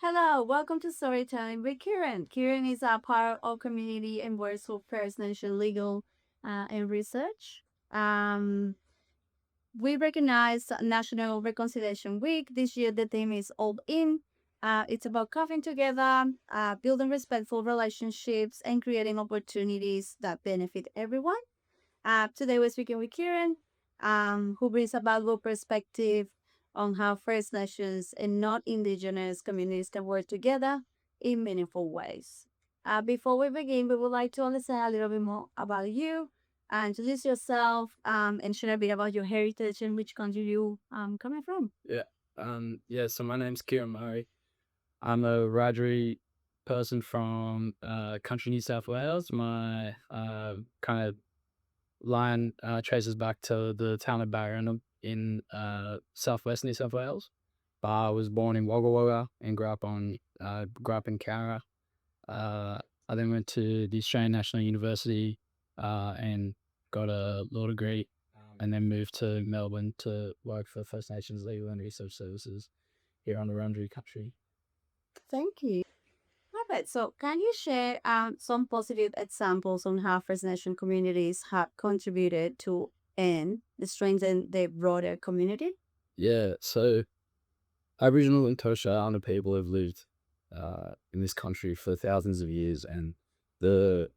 Hello, welcome to Storytime with Kieren. Kieren is a part of community and works for First Nation legal and research. Um, we recognize National Reconciliation Week. This year, the theme is All In. It's about coming together, building respectful relationships, and creating opportunities that benefit everyone. Today we're speaking with Kieren, who brings a valuable perspective on how First Nations and not Indigenous communities can work together in meaningful ways. Before we begin, we would like to understand a little bit more about you, introduce yourself, and share a bit about your heritage and which country you coming from. Yeah. So my name's Kieren Murray. I'm a Wiradjuri person from country New South Wales. My kind of line traces back to the town of Barron in southwest New South Wales. But I was born in Wagga Wagga and grew up in Cowra. Uh, I then went to the Australian National University and got a law degree, and then moved to Melbourne to work for First Nations Legal and Research Services here on the Wurundjeri country. Thank you. Perfect. So, can you share some positive examples on how First Nation communities have contributed to and strengthen the broader community? Yeah, so Aboriginal and Torres Strait Islander people have lived in this country for thousands of years, and the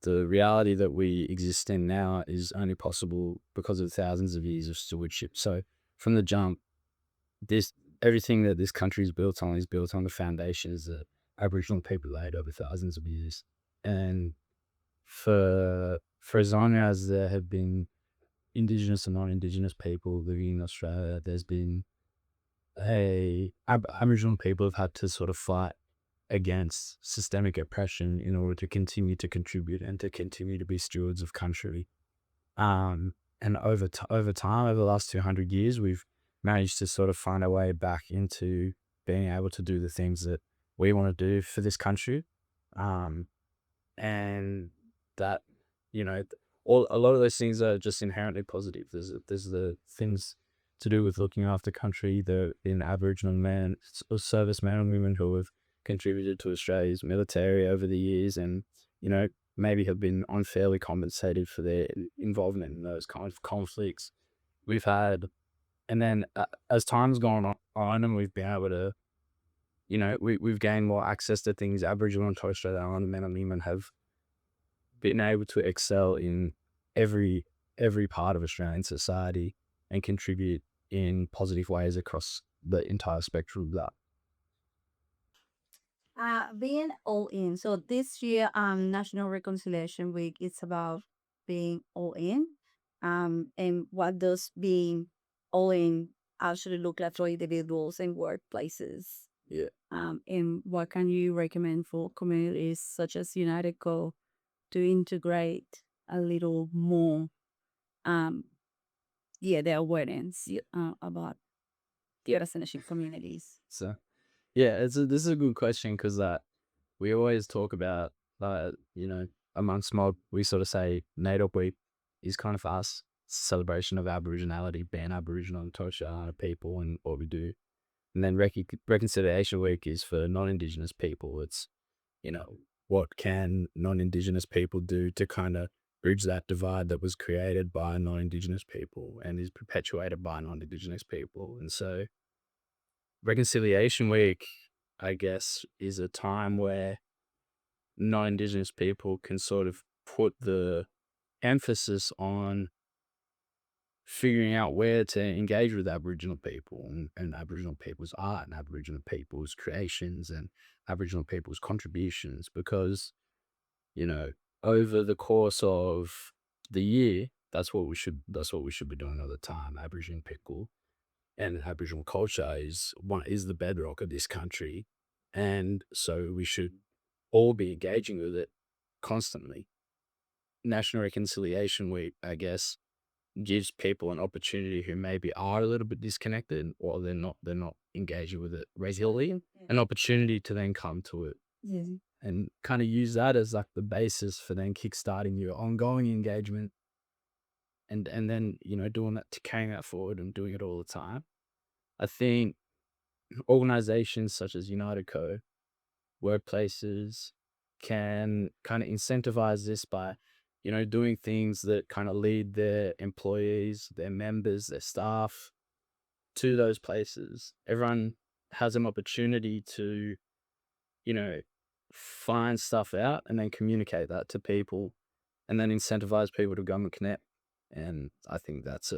the reality that we exist in now is only possible because of thousands of years of stewardship. So from the jump, this everything that this country is built on the foundations that Aboriginal people laid over thousands of years. And for as long as there have been Indigenous and non-Indigenous people living in Australia, there's been Aboriginal people have had to sort of fight against systemic oppression in order to continue to contribute and to continue to be stewards of country. Um, and over time, over the last 200 years, we've managed to sort of find our way back into being able to do the things that we want to do for this country. Um, and that, you know, all a lot of those things are just inherently positive. There's the things to do with looking after country, the in Aboriginal men, servicemen and women who have contributed to Australia's military over the years, and maybe have been unfairly compensated for their involvement in those kinds of conflicts we've had. And then as time's gone on, and we've been able to, we've gained more access to things. Aboriginal and Torres Strait Islander men and women have been able to excel in every every part of Australian society and contribute in positive ways across the entire spectrum of that. Being all in. So this year, National Reconciliation Week is about being all in. And what does being all in actually look like for individuals and workplaces? Yeah. And what can you recommend for communities such as United Co to integrate a little more, um, their awareness about the other Nation communities? So yeah, this is a good question because we always talk about amongst mob we sort of say Native Week is kind of us celebration of Aboriginality, being Aboriginal and Torres Strait Islander people and what we do. And then Reconciliation Week is for non-Indigenous people. It's, what can non-Indigenous people do to kind of bridge that divide that was created by non-Indigenous people and is perpetuated by non-Indigenous people. And so Reconciliation Week, I guess, is a time where non-Indigenous people can sort of put the emphasis on figuring out where to engage with Aboriginal people and Aboriginal people's art and Aboriginal people's creations and Aboriginal people's contributions because, you know, over the course of the year, that's what we should be doing all the time. Aboriginal people and Aboriginal culture is the bedrock of this country. And so we should all be engaging with it constantly. National Reconciliation Week, I guess, gives people an opportunity who maybe are a little bit disconnected or they're not engaging with it regularly, an opportunity to then come to it Yes. and kind of use that as like the basis for then kickstarting your ongoing engagement and then doing that to carrying that forward and doing it all the time. I think organizations such as United Co, workplaces can kind of incentivize this by, doing things that kind of lead their employees, their members, their staff to those places. Everyone has an opportunity to, you know, find stuff out and then communicate that to people and then incentivize people to go and connect. And I think that's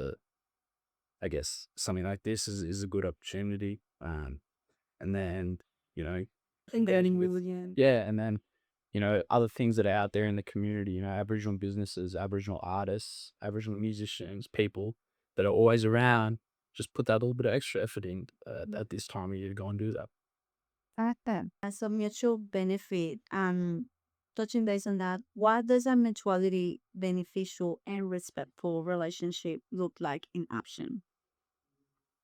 I guess something like this is a good opportunity. And then, you know, Engaging with, with you. yeah, and then, other things that are out there in the community, Aboriginal businesses, Aboriginal artists, Aboriginal musicians, people that are always around, just put that little bit of extra effort in at this time of year to go and do that. As a mutual benefit, touching base on that, what does a mutuality beneficial and respectful relationship look like in action?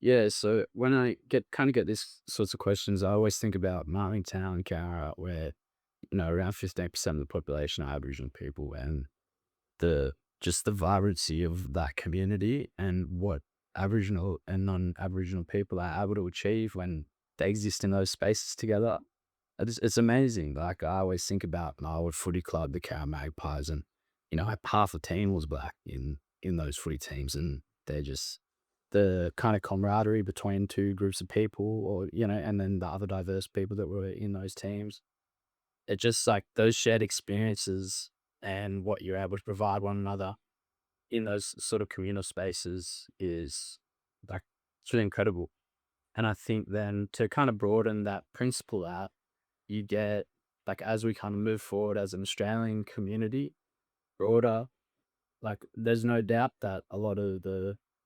Yeah, so when I get these sorts of questions, I always think about Marming Town, Cowra, where, around 15% of the population are Aboriginal people, and the just the vibrancy of that community and what Aboriginal and non-Aboriginal people are able to achieve when they exist in those spaces together. It's amazing. Like, I always think about my old footy club, the Cowra Magpies, and, half the team was black in those footy teams, and they're just the kind of camaraderie between two groups of people, or, and then the other diverse people that were in those teams. It just like those shared experiences and what you're able to provide one another in those sort of communal spaces is like, it's really incredible. And I think then to kind of broaden that principle out, you get, like, as we kind of move forward as an Australian community, broader, like, there's no doubt that a lot of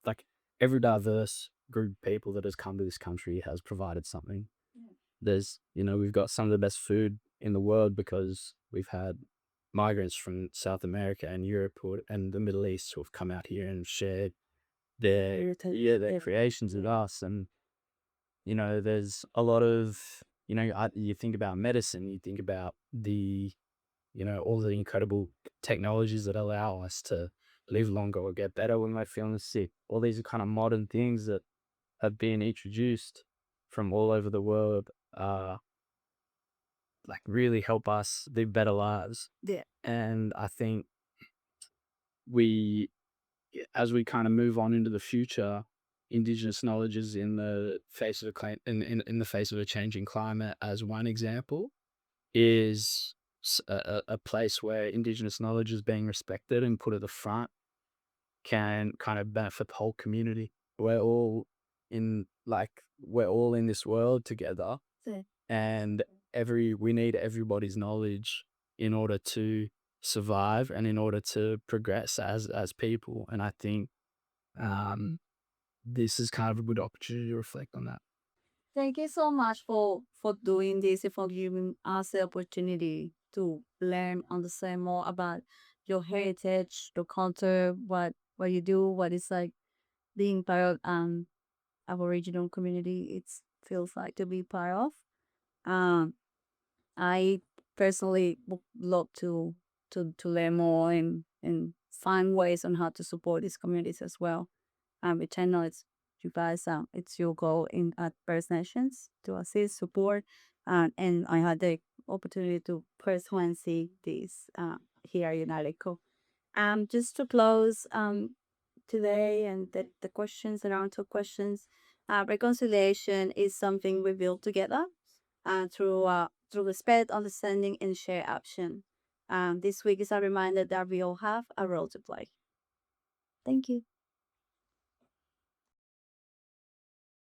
like, every diverse group of people that has come to this country has provided something. We've got some of the best food in the world because we've had migrants from South America and Europe and the Middle East who have come out here and shared their creations with us. And, there's a lot of, you think about medicine, you think about all the incredible technologies that allow us to live longer or get better when we're feeling sick. All these are kind of modern things that have been introduced from all over the world, like, really help us live better lives. Yeah. And I think we, as we kind of move on into the future, Indigenous knowledge is in the face of in the face of a changing climate. As one example, is a place where Indigenous knowledge is being respected and put at the front can kind of benefit the whole community. We're all in this world together, So, and we need everybody's knowledge in order to survive and in order to progress as people. And I think um, this is kind of a good opportunity to reflect on that. thank you so much for doing this and for giving us the opportunity to learn, understand more about your heritage, your culture, what you do, what it's like being part of Aboriginal community. It feels like to be part of. Um, I personally would love to learn more and find ways on how to support these communities as well. Which I know it's you guys. It's your goal in at First Nations to assist, support, and I had the opportunity to personally see this here at United Co. Just to close today and the questions around two questions. Reconciliation is something we build together through respect, understanding, and shared action. This week is a reminder that we all have a role to play. Thank you.